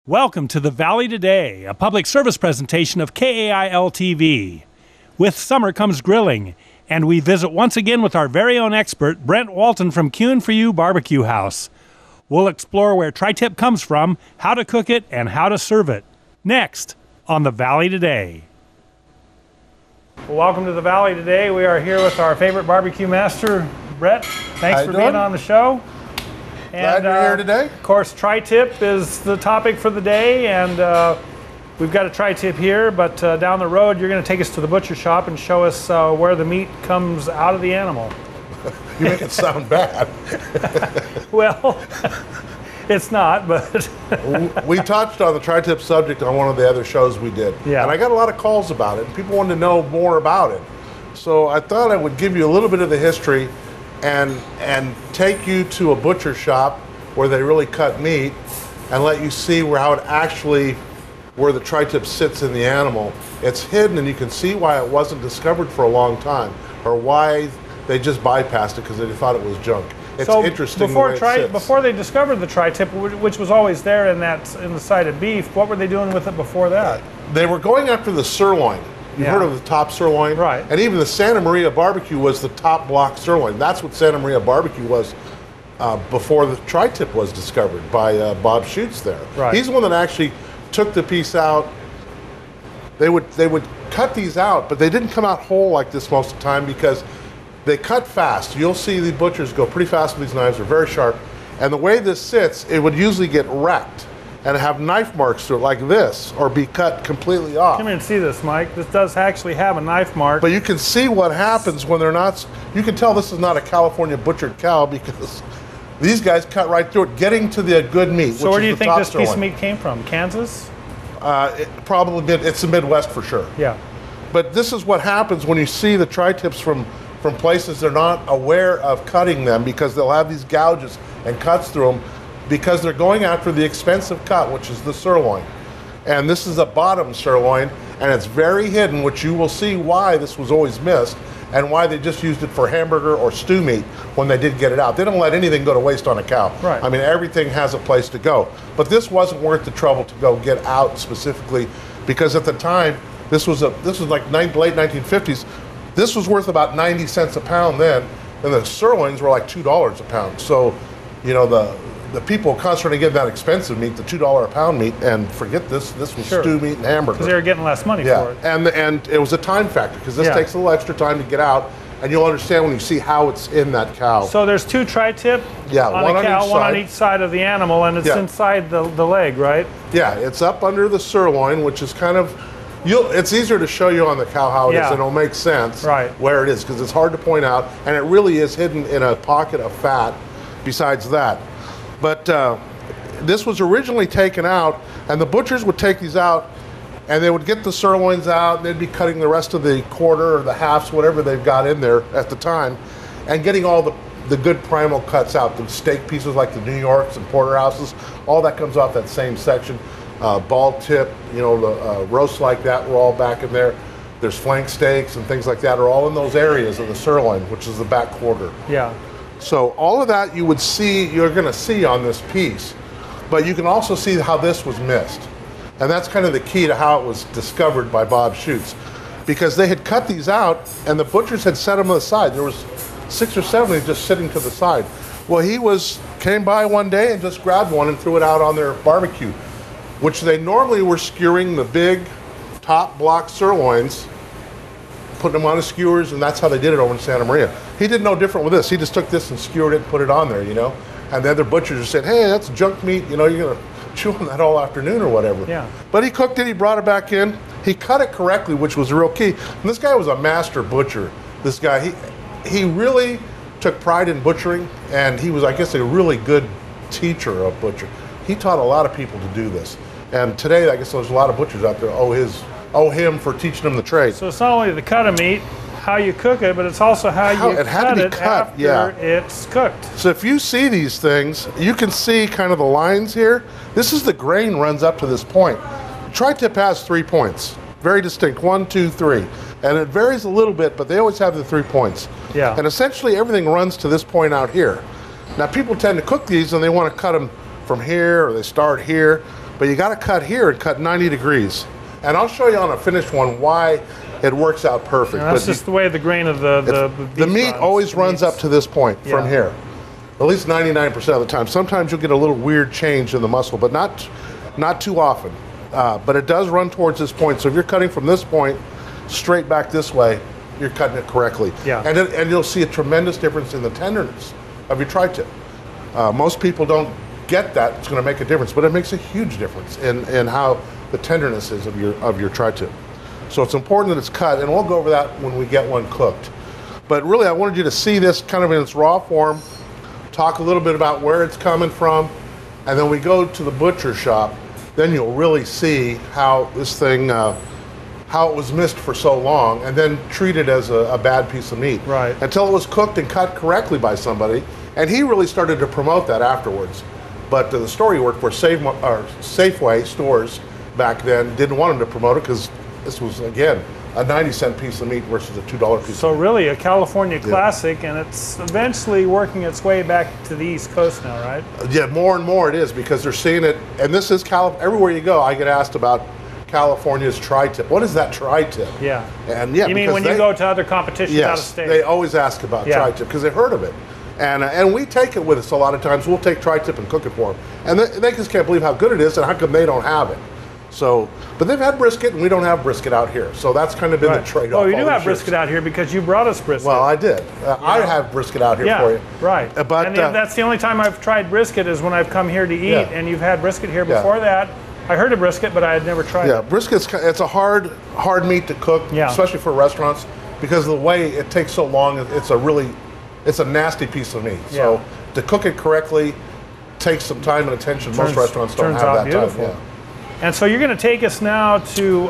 Welcome to the Valley Today, a public service presentation of KAIL-TV. With summer comes grilling, and we visit once again with our very own expert, Brent Walton from Queuing For You Barbecue House. We'll explore where tri-tip comes from, how to cook it, and how to serve it. Next, on the Valley Today. Well, welcome to the Valley Today. We are here with our favorite barbecue master, Brent. Thanks for being on the show. Glad you're here today. Of course, tri-tip is the topic for the day, and we've got a tri-tip here, but down the road you're going to take us to the butcher shop and show us where the meat comes out of the animal. You make it sound bad. Well, it's not, but... We touched on the tri-tip subject on one of the other shows we did, and I got a lot of calls about it, and people wanted to know more about it. So I thought I would give you a little bit of the history and take you to a butcher shop where they really cut meat and let you see how the tri-tip sits in the animal. It's hidden, and you can see why it wasn't discovered for a long time, or why they just bypassed it because they thought it was junk. It's so interesting before they discovered the tri-tip, which was always there in the side of beef, what were they doing with it before that? They were going after the sirloin. You've heard of the top sirloin? Right. And even the Santa Maria barbecue was the top block sirloin. That's what Santa Maria barbecue was before the tri-tip was discovered by Bob Schtz there. Right. He's the one that actually took the piece out. They would cut these out, but they didn't come out whole like this most of the time because they cut fast. You'll see the butchers go pretty fast with these knives. They're very sharp. And the way this sits, it would usually get wrecked and have knife marks through it like this, or be cut completely off. Come here and see this, Mike. This does actually have a knife mark. But you can see what happens when they're not, you can tell this is not a California butchered cow because these guys cut right through it, getting to the good meat. So where do you think this piece of meat came from? Kansas? It's the Midwest for sure. Yeah. But this is what happens when you see the tri-tips from places they're not aware of cutting them, because they'll have these gouges and cuts through them, because they're going after the expensive cut, which is the sirloin. And this is a bottom sirloin, and it's very hidden, which you will see why this was always missed, and why they just used it for hamburger or stew meat when they did get it out. They don't let anything go to waste on a cow. Right. I mean, everything has a place to go. But this wasn't worth the trouble to go get out specifically, because at the time, this was like late 1950s, this was worth about 90 cents a pound then, and the sirloins were like $2 a pound. So, you know, the people constantly getting that expensive meat, the $2 a pound meat, and forget this was stew meat and hamburger. Because they were getting less money for it. And it was a time factor, because this takes a little extra time to get out, and you'll understand when you see how it's in that cow. So there's two tri-tip on a cow, one on each side of the animal, and it's inside the leg, right? Yeah, it's up under the sirloin, which is kind of, it's easier to show you on the cow how it is, and it'll make sense where it is, because it's hard to point out, and it really is hidden in a pocket of fat besides that. But this was originally taken out, and the butchers would take these out, and they would get the sirloins out, and they'd be cutting the rest of the quarter or the halves, whatever they've got in there at the time, and getting all the good primal cuts out, the steak pieces like the New Yorks and porterhouses, all that comes off that same section. Ball tip, you know, the roasts like that were all back in there. There's flank steaks and things like that are all in those areas of the sirloin, which is the back quarter. Yeah. So all of that you're going to see on this piece, but you can also see how this was missed. And that's kind of the key to how it was discovered by Bob Schtz, because they had cut these out and the butchers had set them to the side. There was 6 or 7 of them just sitting to the side. Well, he came by one day and just grabbed one and threw it out on their barbecue, which they normally were skewering the big top block sirloins, putting them on the skewers, and that's how they did it over in Santa Maria. He did no different with this. He just took this and skewered it and put it on there, you know? And the other butchers just said, hey, that's junk meat, you know, you're gonna chew on that all afternoon or whatever. Yeah. But he cooked it, he brought it back in, he cut it correctly, which was the real key. And this guy was a master butcher. This guy, he really took pride in butchering, and he was, I guess, a really good teacher of butcher. He taught a lot of people to do this. And today, I guess there's a lot of butchers out there owe him for teaching them the trade. So it's not only the cut of meat, how you cook it, but it's also how you cut it after it's cooked. So if you see these things, you can see kind of the lines here. This is the grain runs up to this point. Tri-tip has 3 points, very distinct, 1, 2, 3. And it varies a little bit, but they always have the 3 points. Yeah. And essentially everything runs to this point out here. Now people tend to cook these and they want to cut them from here, or they start here. But you got to cut here and cut 90 degrees. And I'll show you on a finished one why it works out perfect. That's just the way the grain of the meat always runs up to this point from here. At least 99% of the time. Sometimes you'll get a little weird change in the muscle, but not too often. But it does run towards this point. So if you're cutting from this point straight back this way, you're cutting it correctly. Yeah. And you'll see a tremendous difference in the tenderness of your tri-tip. Most people don't get that. It's going to make a difference, but it makes a huge difference in how the tenderness is of your tri-tip. So it's important that it's cut, and we'll go over that when we get one cooked. But really, I wanted you to see this kind of in its raw form, talk a little bit about where it's coming from, and then we go to the butcher shop. Then you'll really see how this thing, how it was missed for so long, and then treated as a bad piece of meat. Right. Until it was cooked and cut correctly by somebody, and he really started to promote that afterwards. But the store he worked for, Safeway stores back then, didn't want him to promote it because this was, again, a 90-cent piece of meat versus a $2 piece So of meat. really a California classic, and it's eventually working its way back to the East Coast now, right? Yeah, more and more it is, because they're seeing it, and this is everywhere you go, I get asked about California's tri-tip. What is that tri-tip? Yeah. And yeah, you mean when you go to other competitions out of state? They always ask about tri-tip because they've heard of it. And we take it with us a lot of times. We'll take tri-tip and cook it for them. And they just can't believe how good it is and how come they don't have it. So, but they've had brisket and we don't have brisket out here. So that's kind of been the trade-off. Oh, you do have brisket out here because you brought us brisket. Well, I did. I have brisket out here for you. Right. But and that's the only time I've tried brisket is when I've come here to eat, and you've had brisket here before that. I heard of brisket, but I had never tried it. Yeah, brisket's a hard meat to cook, especially for restaurants, because of the way it takes so long. It's a nasty piece of meat. So to cook it correctly takes some time and attention. Most restaurants don't have that time. Yeah. And so you're going to take us now to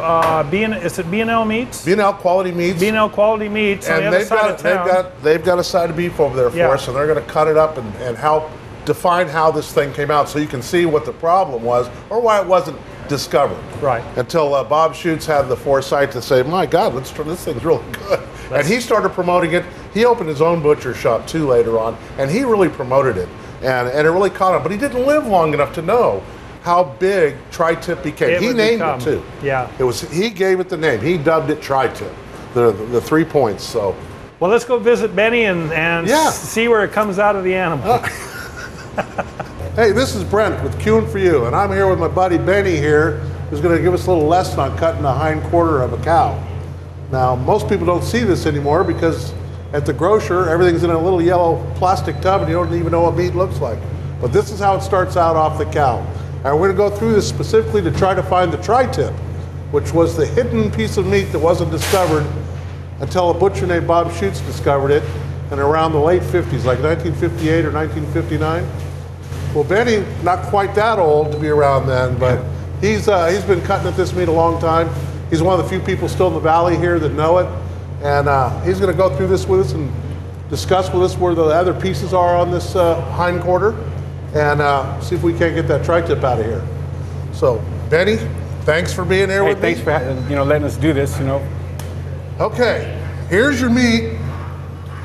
B&L Meats? B&L Quality Meats. B&L Quality Meats on the other side of town. They've got a side of beef over there for us, and they're going to cut it up and help define how this thing came out so you can see what the problem was or why it wasn't discovered. Right. Until Bob Schtz had the foresight to say, my God, let's try, this thing's really good. And he started promoting it. He opened his own butcher shop too later on, and he really promoted it. And it really caught him. But he didn't live long enough to know how big tri-tip became. He named it too. Yeah. He gave it the name. He dubbed it tri-tip, the 3 points. So. Well, let's go visit Benny and see where it comes out of the animal. Hey, this is Brent with Queuing for You, and I'm here with my buddy Benny here, who's going to give us a little lesson on cutting the hind quarter of a cow. Now, most people don't see this anymore because at the grocer, everything's in a little yellow plastic tub and you don't even know what meat looks like. But this is how it starts out off the cow. And we're going to go through this specifically to try to find the tri-tip, which was the hidden piece of meat that wasn't discovered until a butcher named Bob Schtz discovered it in around the late 50s, like 1958 or 1959. Well, Benny, not quite that old to be around then, but he's been cutting at this meat a long time. He's one of the few people still in the valley here that know it. And he's going to go through this with us and discuss with us where the other pieces are on this hind quarter and see if we can't get that tri-tip out of here. So, Benny, thanks for being here with me. Thanks for letting us do this, Okay, here's your meat.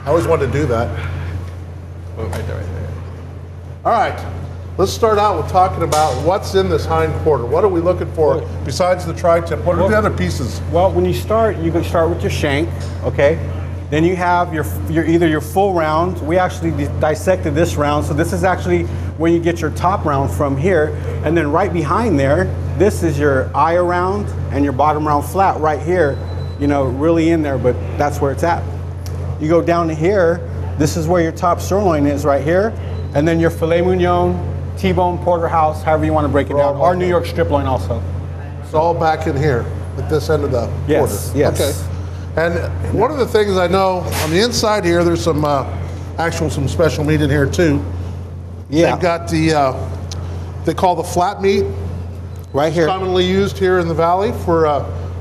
I always wanted to do that. Oh, right there. All right, let's start out with talking about what's in this hind quarter. What are we looking for besides the tri-tip? What are the other pieces? Well, when you can start with your shank, okay? Then you have either your full round. We actually dissected this round, so this is actually where you get your top round from here. And then right behind there, this is your eye round and your bottom round flat right here, really in there, but that's where it's at. You go down to here, this is where your top sirloin is right here. And then your filet mignon, T-bone, porterhouse, however you want to break it down, or New York strip loin also. It's all back in here at this end of the quarter. Yes. Okay. And one of the things I know on the inside here, there's some some special meat in here too. Yeah. They've got they call the flat meat. Right here. It's commonly used here in the valley for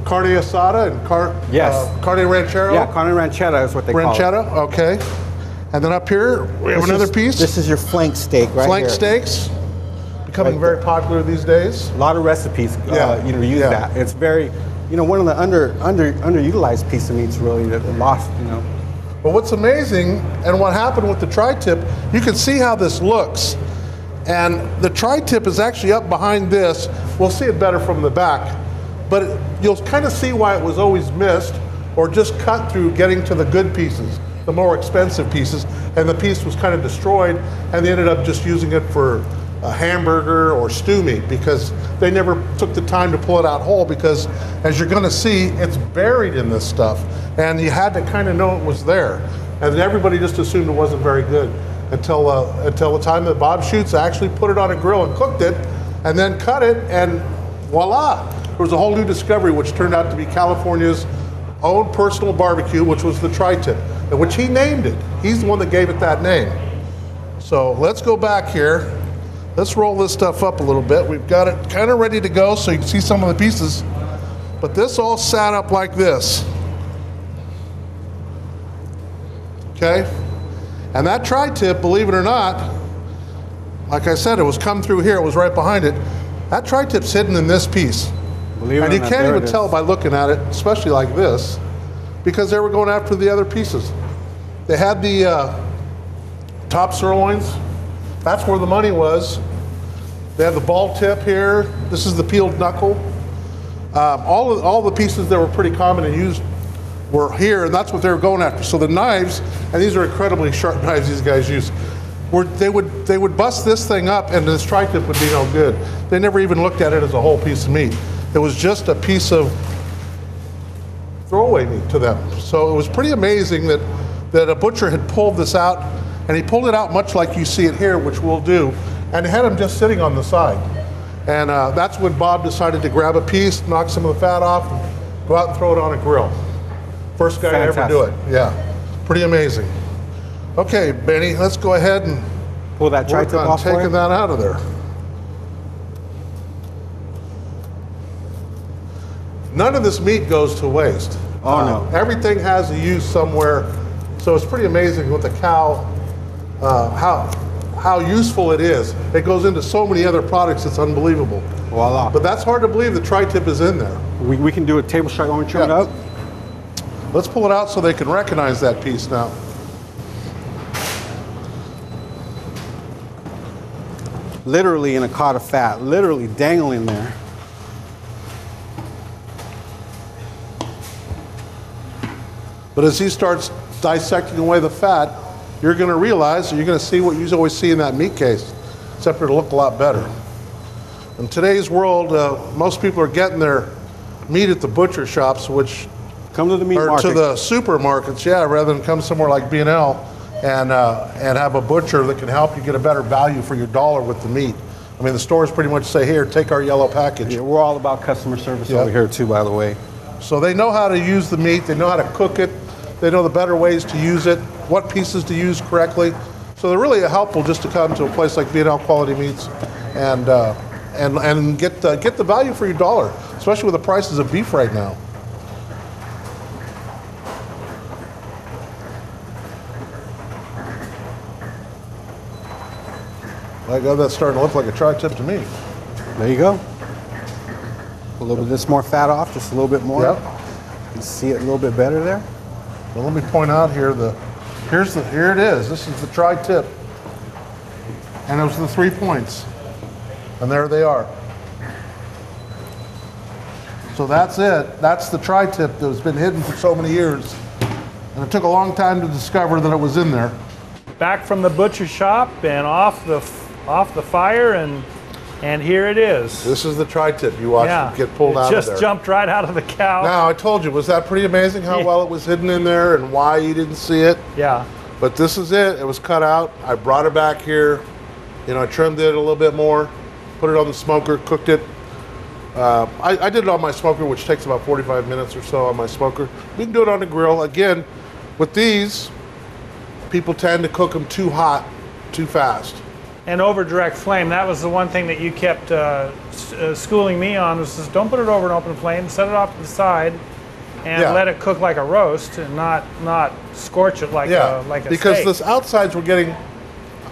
carne asada and carne ranchero. Yeah, carne ranchera is what they call it. Ranchera, okay. And then up here, we have another piece. This is your flank steak right here. Flank steaks, becoming very popular these days. A lot of recipes, use that. It's very, one of the underutilized piece of meats really that lost, But what's amazing, and what happened with the tri-tip, you can see how this looks. And the tri-tip is actually up behind this. We'll see it better from the back, but you'll kind of see why it was always missed or just cut through getting to the good pieces, the more expensive pieces, and the piece was kind of destroyed, and they ended up just using it for a hamburger or stew meat because they never took the time to pull it out whole, because as you're going to see, it's buried in this stuff, and you had to kind of know it was there. And everybody just assumed it wasn't very good until the time that Bob Schtz actually put it on a grill and cooked it, and then cut it, and voila! There was a whole new discovery, which turned out to be California's own personal barbecue, which was the tri-tip, and which he named it. He's the one that gave it that name. So let's go back here. Let's roll this stuff up a little bit. We've got it kind of ready to go so you can see some of the pieces. But this all sat up like this. Okay? And that tri-tip, believe it or not, like I said, it was come through here, it was right behind it. That tri-tip's hidden in this piece. And you can't even tell by looking at it, especially like this, because they were going after the other pieces. They had the top sirloins. That's where the money was. They have the ball tip here. This is the peeled knuckle. All the pieces that were pretty common and used were here, and that's what they were going after. So the knives, and these are incredibly sharp knives these guys use, they would bust this thing up, and this tri-tip would be no good. They never even looked at it as a whole piece of meat. It was just a piece of throwaway meat to them. So it was pretty amazing that a butcher had pulled this out, and he pulled it out much like you see it here, which we'll do, and had him just sitting on the side. And that's when Bob decided to grab a piece, knock some of the fat off, and go out and throw it on a grill. First guy to ever do it. Yeah, pretty amazing. Okay, Benny, let's go ahead and pull that tri-tip off, taking that out of there. None of this meat goes to waste. Oh no. Everything has a use somewhere, so it's pretty amazing with the cow, how useful it is. It goes into so many other products, it's unbelievable. Voila. But that's hard to believe the tri-tip is in there. We can do a table shot when we trim it up. Let's pull it out so they can recognize that piece now. Literally in a cod of fat, literally dangling there. But as he starts dissecting away the fat, you're going to realize, you're going to see what you always see in that meat case, except it'll look a lot better. In today's world, most people are getting their meat at the butcher shops, which come to the meat market. To the supermarkets, yeah, rather than come somewhere like B&L and have a butcher that can help you get a better value for your dollar with the meat. I mean, the stores pretty much say, here, take our yellow package. Yeah, we're all about customer service over here too, by the way. So they know how to use the meat, they know how to cook it, they know the better ways to use it, what pieces to use correctly. So they're really helpful just to come to a place like B&L Quality Meats and get the value for your dollar, especially with the prices of beef right now. My God, that's starting to look like a tri-tip to me. There you go. A little bit of this more fat off, just a little bit more. Yep. You can see it a little bit better there. Well, let me point out here here it is. This is the tri-tip, and it was the 3 points, and there they are. So that's it. That's the tri-tip that has been hidden for so many years, and it took a long time to discover that it was in there. Back from the butcher shop and off the fire, and here it is. This is the tri-tip. You watched it get pulled out of there. Just jumped right out of the cow. Now, I told you, was that pretty amazing how well it was hidden in there and why you didn't see it? Yeah. But this is it. It was cut out. I brought it back here. You know, I trimmed it a little bit more, put it on the smoker, cooked it. I did it on my smoker, which takes about 45 minutes or so on my smoker. You can do it on the grill. Again, with these, people tend to cook them too hot, too fast. And over direct flame, that was the one thing that you kept schooling me on, was just don't put it over an open flame, set it off to the side, and let it cook like a roast, and not scorch it like a because steak. this outsides were getting,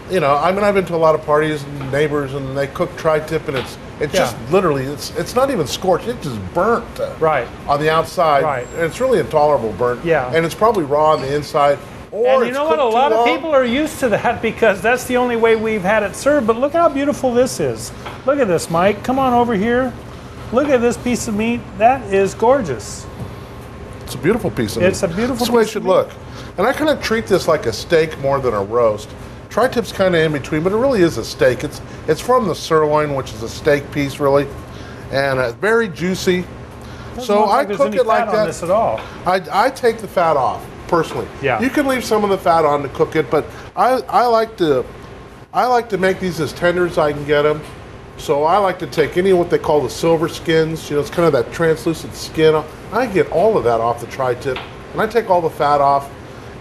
you know, I mean, I've been to a lot of parties and neighbors, and they cook tri-tip, and it's just literally, it's not even scorched, it's just burnt on the outside. Right. And it's really intolerable burnt. Yeah. And it's probably raw on the inside. Or and you know what? A lot of people are used to that because that's the only way we've had it served. But look how beautiful this is. Look at this, Mike. Come on over here. Look at this piece of meat. That is gorgeous. It's a beautiful piece of meat. It's a beautiful piece of meat. That's the way it should look. And I kind of treat this like a steak more than a roast. Tri-tip's kind of in between, but it really is a steak. It's from the sirloin, which is a steak piece, really, and very juicy. So I cook it like that. This at all. I take the fat off personally. Yeah. You can leave some of the fat on to cook it, but I like to make these as tender as I can get them. So I like to take any of what they call the silver skins. You know, it's kind of that translucent skin. I get all of that off the tri-tip, and I take all the fat off.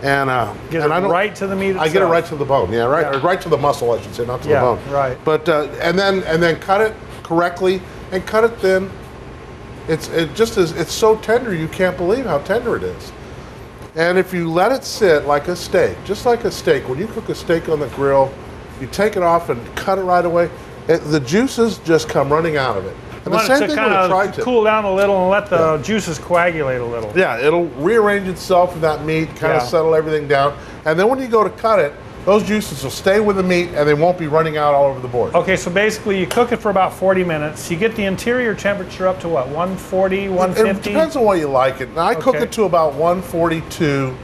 And get it right to the meat itself. I get it right to the bone. Yeah, right, or right to the muscle, I should say, not to the bone. Right. But and then cut it correctly and cut it thin. It's so tender you can't believe how tender it is. And if you let it sit like a steak, just like a steak, when you cook a steak on the grill, you take it off and cut it right away. The juices just come running out of it. And the same thing kind of cool down a little and let the juices coagulate a little. Yeah, it'll rearrange itself with that meat, kind of settle everything down. And then when you go to cut it, those juices will stay with the meat and they won't be running out all over the board. Okay, so basically you cook it for about 40 minutes. You get the interior temperature up to what, 140, 150? It depends on what you like it. Now, I cook it to about 142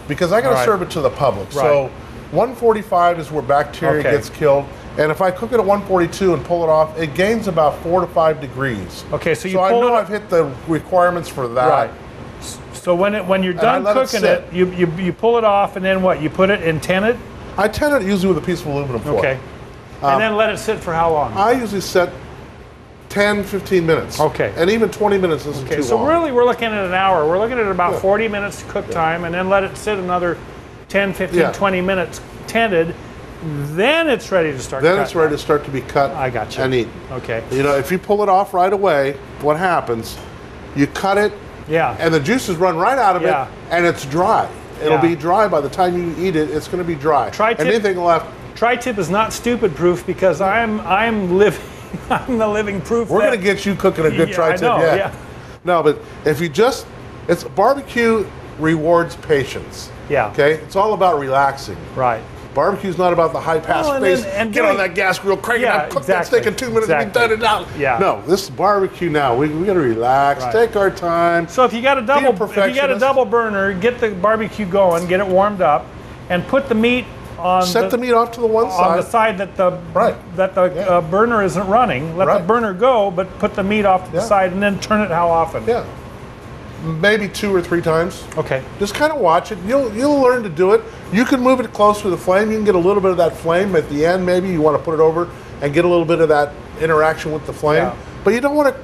because I got to serve it to the public. Right. So 145 is where bacteria gets killed. And if I cook it at 142 and pull it off, it gains about 4 to 5 degrees. Okay, so I know I've hit the requirements for that. Right. So when you're done cooking it, you pull it off, and then what? You put it in tented? I tend it usually with a piece of aluminum foil. Okay. And then let it sit for how long? I usually set 10, 15 minutes. Okay. And even 20 minutes isn't too long. So really we're looking at an hour. We're looking at about 40 minutes cook time, and then let it sit another 10, 15, 20 minutes tented. Then it's ready to start. Then it's ready to start to be cut. I got you. And eaten. Okay. You know, if you pull it off right away, what happens? You cut it. Yeah. And the juices run right out of it, and it's dry. It'll be dry by the time you eat it. It's going to be dry. Tri-tip, anything left. Tri-tip is not stupid proof because I'm living. I'm the living proof. We're going to get you cooking a good tri-tip. I know, yeah. No, but if you just, it's barbecue rewards patience. Yeah. Okay. It's all about relaxing. Right. Barbecue's not about the high-past pace. And get on that gas grill, crank it up, cook that steak in 2 minutes, and be done it out. Yeah. No, this is barbecue now. We got to relax, take our time. So if you got a double burner, get the barbecue going, get it warmed up, and put the meat on. Set the meat off to the one side. On the side that the burner isn't running. Let the burner go, but put the meat off to the side, and then turn it how often? Yeah. Maybe 2 or 3 times. Okay. Just kind of watch it. You'll learn to do it. You can move it close to the flame. You can get a little bit of that flame at the end. Maybe you want to put it over and get a little bit of that interaction with the flame. Yeah. But you don't want to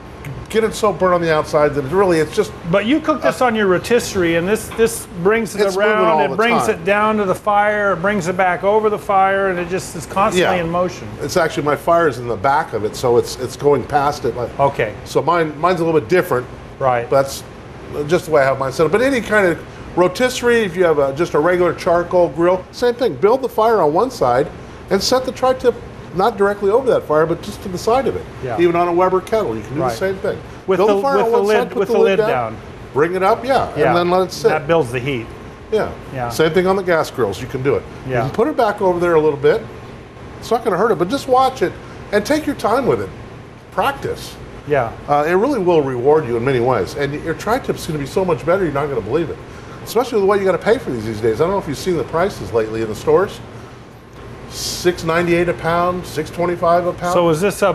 get it so burnt on the outside that it's just. But you cook this on your rotisserie, and this brings it around. It brings it down to the fire. It brings it back over the fire, and it just is constantly in motion. It's actually, my fire's in the back of it, so it's going past it. Okay. So mine's a little bit different. Right. But that's just the way I have mine set up. But any kind of rotisserie, if you have just a regular charcoal grill, same thing. Build the fire on one side and set the tri-tip not directly over that fire, but just to the side of it. Yeah. Even on a Weber kettle, you can do the same thing. Build the fire on one side, put the lid down. Bring it up, and then let it sit. That builds the heat. Yeah. Same thing on the gas grills. You can do it. Yeah. You can put it back over there a little bit. It's not going to hurt it, but just watch it and take your time with it. Practice. Yeah. It really will reward you in many ways. And your tri-tip's going to be so much better, you're not going to believe it. Especially the way you got to pay for these days. I don't know if you've seen the prices lately in the stores. $6.98 a pound, $6.25 a pound. So is this a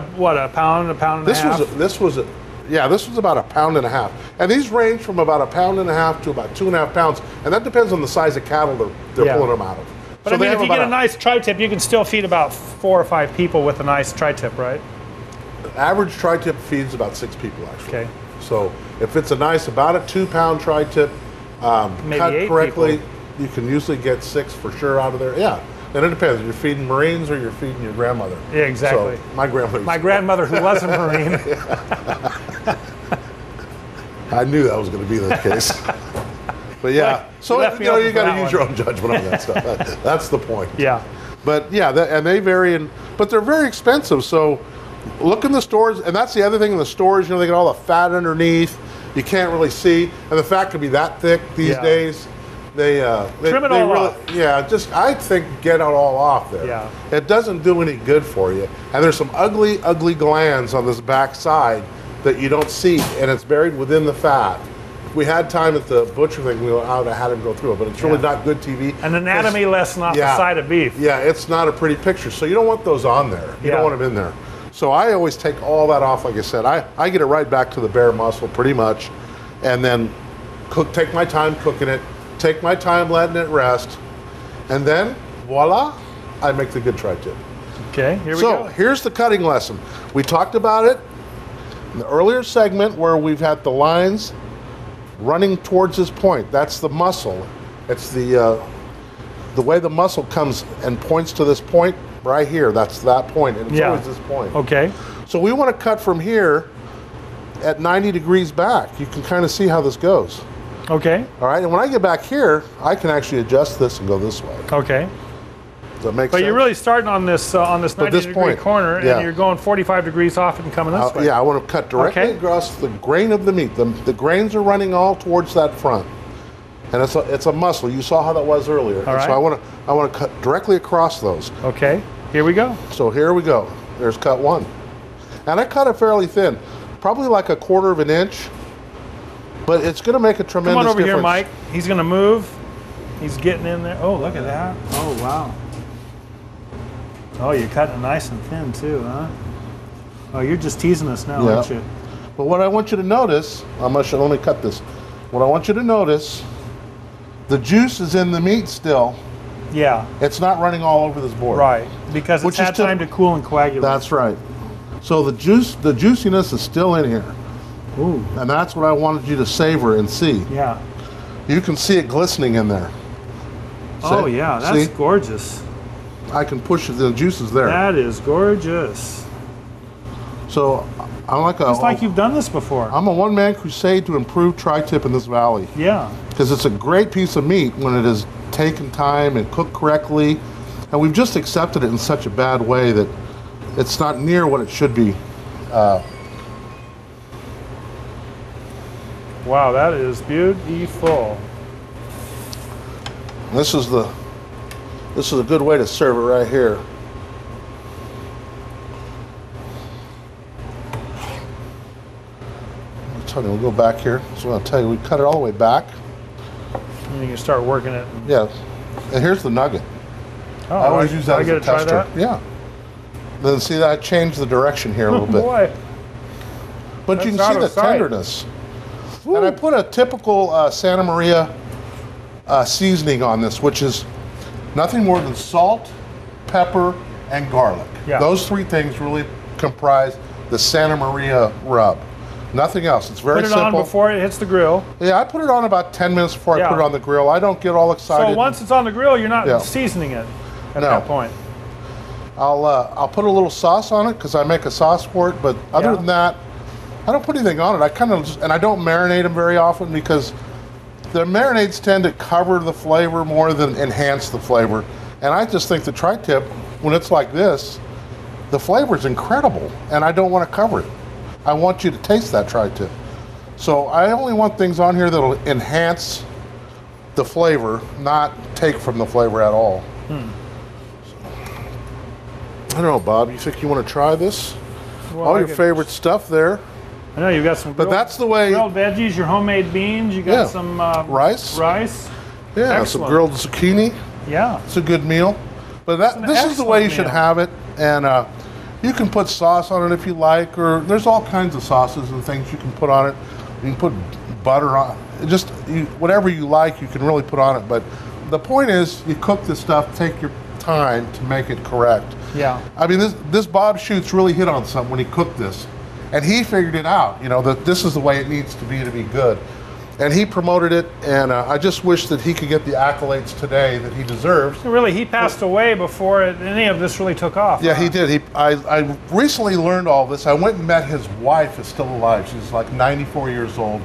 pound and a half? This was about 1.5 pounds. And these range from about 1.5 pounds to about 2.5 pounds. And that depends on the size of cattle they're pulling them out of. But so if you get a nice tri-tip, you can still feed about 4 or 5 people with a nice tri-tip, right? Average tri-tip feeds about 6 people, actually. Okay. So if it's about a 2-pound tri-tip, cut correctly, you can usually get 6 for sure out of there. Yeah. And it depends. You're feeding Marines or you're feeding your grandmother. Yeah, exactly. So my grandmother who was a Marine. I knew that was going to be the case. But yeah, so you got to use your own judgment on that stuff. That's the point. Yeah. But yeah, and they vary, but they're very expensive. So look in the stores, and that's the other thing in the stores. They got all the fat underneath. You can't really see, and the fat can be that thick these days. They trim it all off. Yeah, just I think get it all off there. Yeah. It doesn't do any good for you. And there's some ugly, ugly glands on this back side that you don't see, and it's buried within the fat. If we had time at the butcher thing, I would have had him go through it, but it's really not good TV. An anatomy lesson off the side of beef. Yeah, it's not a pretty picture, so you don't want those on there. You don't want them in there. So I always take all that off, like I said. I get it right back to the bare muscle pretty much, and then take my time cooking it, take my time letting it rest, and then voila, I make the good tri-tip. Okay, here we go. So here's the cutting lesson. We talked about it in the earlier segment where we've had the lines running towards this point. That's the muscle. It's the way the muscle comes and points to this point right here. That's that point, and it's always this point. Okay. So we want to cut from here at 90 degrees back. You can kind of see how this goes. Okay. All right, and when I get back here, I can actually adjust this and go this way. Okay. Does that make sense? But you're really starting on this 90-degree corner, and you're going 45 degrees off and coming this way. Yeah, I want to cut directly across the grain of the meat. The grains are running all towards that front, and it's a muscle. You saw how that was earlier. All right. So I want to cut directly across those. Okay. Here we go. So here we go. There's cut one, and I cut it fairly thin, probably like a quarter of an inch. But it's going to make a tremendous difference. Come on over here, Mike. He's going to move. He's getting in there. Oh, look at that. Oh, wow. Oh, you're cutting it nice and thin, too, huh? Oh, you're just teasing us now, aren't you? But what I want you to notice, let me cut this. What I want you to notice, the juice is in the meat still. Yeah. It's not running all over this board. Right, because it's had time to cool and coagulate. That's right. So the juiciness is still in here. Ooh. And that's what I wanted you to savor and see. Yeah. You can see it glistening in there. Oh, yeah, that's gorgeous. I can push the juices there. That is gorgeous. So I'm like it's like you've done this before. I'm a one-man crusade to improve tri-tip in this valley. Yeah. Because it's a great piece of meat when it is taken time and cooked correctly. And we've just accepted it in such a bad way that it's not near what it should be. Wow, that is beautiful. This is a good way to serve it right here. We'll go back here. So I'll tell you, we cut it all the way back. And you can start working it. Yeah. And here's the nugget. Oh, I always use that as a tester. Try that? Yeah. Then see that I changed the direction here a little bit. Boy. But you can see the tenderness. Ooh. And I put a typical Santa Maria seasoning on this, which is nothing more than salt, pepper, and garlic. Yeah. Those three things really comprise the Santa Maria rub. Nothing else. It's very simple. Put it on before it hits the grill. Yeah, I put it on about 10 minutes before I put it on the grill. I don't get all excited. So once it's on the grill, you're not seasoning it at that point. I'll put a little sauce on it because I make a sauce for it. But other than that, I don't put anything on it. I kind of just, and I don't marinate them very often because the marinades tend to cover the flavor more than enhance the flavor. And I just think the tri-tip, when it's like this, the flavor is incredible, and I don't want to cover it. I want you to taste that tri-tip. So I only want things on here that'll enhance the flavor, not take from the flavor at all. I don't know, Bob, you think you want to try this? Well, all your favorite stuff there. I know you've got some grilled, but that's the way, grilled veggies, your homemade beans, you got some rice. Yeah, excellent. Some grilled zucchini. Yeah. It's a good meal. But this is the way you should have it. And you can put sauce on it if you like, or there's all kinds of sauces and things you can put on it. You can put butter on it. Just whatever you like, you can really put on it. But the point is, you cook this stuff, take your time to make it correct. Yeah. I mean, this Bob Schtz really hit on something when he cooked this. And he figured it out, that this is the way it needs to be good. And he promoted it, and I just wish that he could get the accolades today that he deserves. Really, he passed away before any of this really took off. Yeah, he did. I recently learned all this. I went and met his wife, is still alive. She's like 94 years old,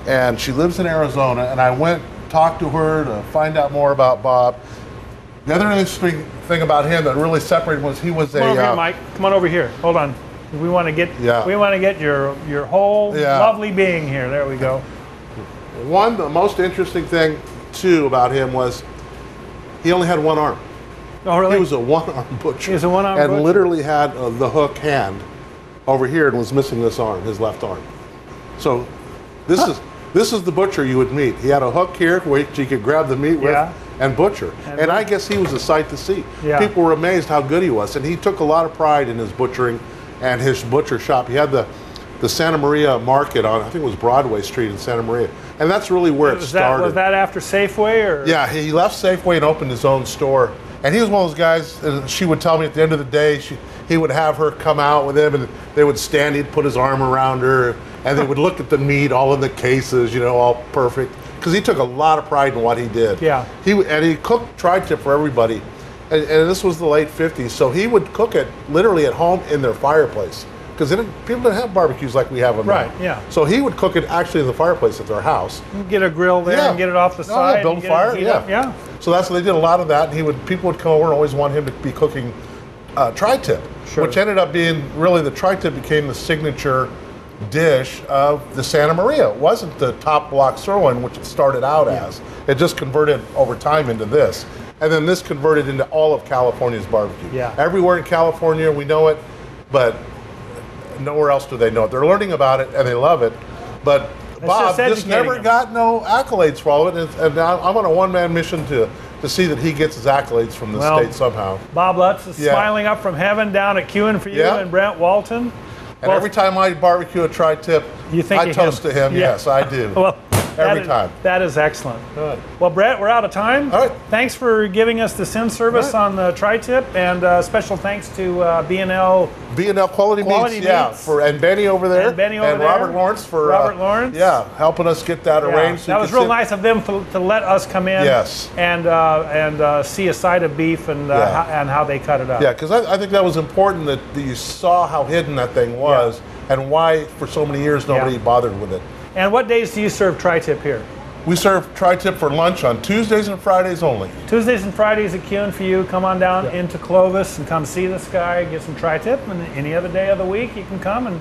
and she lives in Arizona. And I went, talked to her to find out more about Bob. The other interesting thing about him that really separated was he was Come on over here, Mike. Come on over here. Hold on. We want to get your whole lovely being here. There we go. The most interesting thing too about him was he only had one arm. Oh, really? He was a one-arm butcher. He was a one-arm butcher. And literally had the hook hand over here and was missing this arm, his left arm. So this is the butcher you would meet. He had a hook here which he could grab the meat with and butcher. And I guess he was a sight to see. Yeah. People were amazed how good he was. And he took a lot of pride in his butchering and his butcher shop. He had the Santa Maria market on, I think it was Broadway Street in Santa Maria. And that's really where it started. Was that after Safeway? Or? Yeah, he left Safeway and opened his own store. And he was one of those guys, and she would tell me at the end of the day, he would have her come out with him, and they would stand, he'd put his arm around her, and they would look at the meat all in the cases, you know, all perfect. Because he took a lot of pride in what he did. Yeah. And he cooked tri-tip for everybody. And this was the late 50s, so he would cook it literally at home in their fireplace. Because people didn't have barbecues like we have them now. Right, yeah. So he would cook it actually in the fireplace at their house. Get a grill there and get it off the side. Build a fire, yeah. So that's what they did, a lot of that. And people would come over and always want him to be cooking tri-tip, which ended up being, really the tri-tip became the signature dish of the Santa Maria. It wasn't the top block sirloin, which it started out as. It just converted over time into this. And then this converted into all of California's barbecue. Yeah. Everywhere in California, we know it, but nowhere else do they know it. They're learning about it and they love it. But Bob just never got no accolades for all of it. And I'm on a one-man mission to see that he gets his accolades from the state somehow. Bob Schtz is smiling up from heaven down at Queuing for You and Brent Walton. And every time I barbecue a tri-tip, I toast to him. Yes, I do. Well, every time. That is excellent. Good. Well, Brent, we're out of time. All right. Thanks for giving us the SIM service on the tri-tip, and special thanks to B&L Quality Meats, and Benny over there, and Robert Lawrence for helping us get that arranged. That was real nice of them to let us come in and see a side of beef and how they cut it up. Yeah, because I think that was important that you saw how hidden that thing was and why for so many years nobody bothered with it. And what days do you serve tri-tip here? We serve tri-tip for lunch on Tuesdays and Fridays only. Tuesdays and Fridays at Queuing for You. Come on down into Clovis and come see this guy, get some tri-tip. And any other day of the week, you can come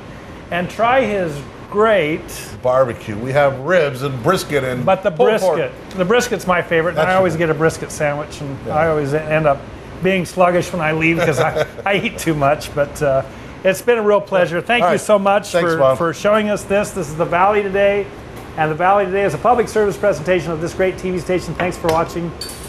and try his great barbecue. We have ribs and brisket and the brisket's my favorite. And I always get a brisket sandwich, and I always end up being sluggish when I leave because I eat too much. But it's been a real pleasure. Thank you so much for showing us this. This is The Valley Today, and The Valley Today is a public service presentation of this great TV station. Thanks for watching.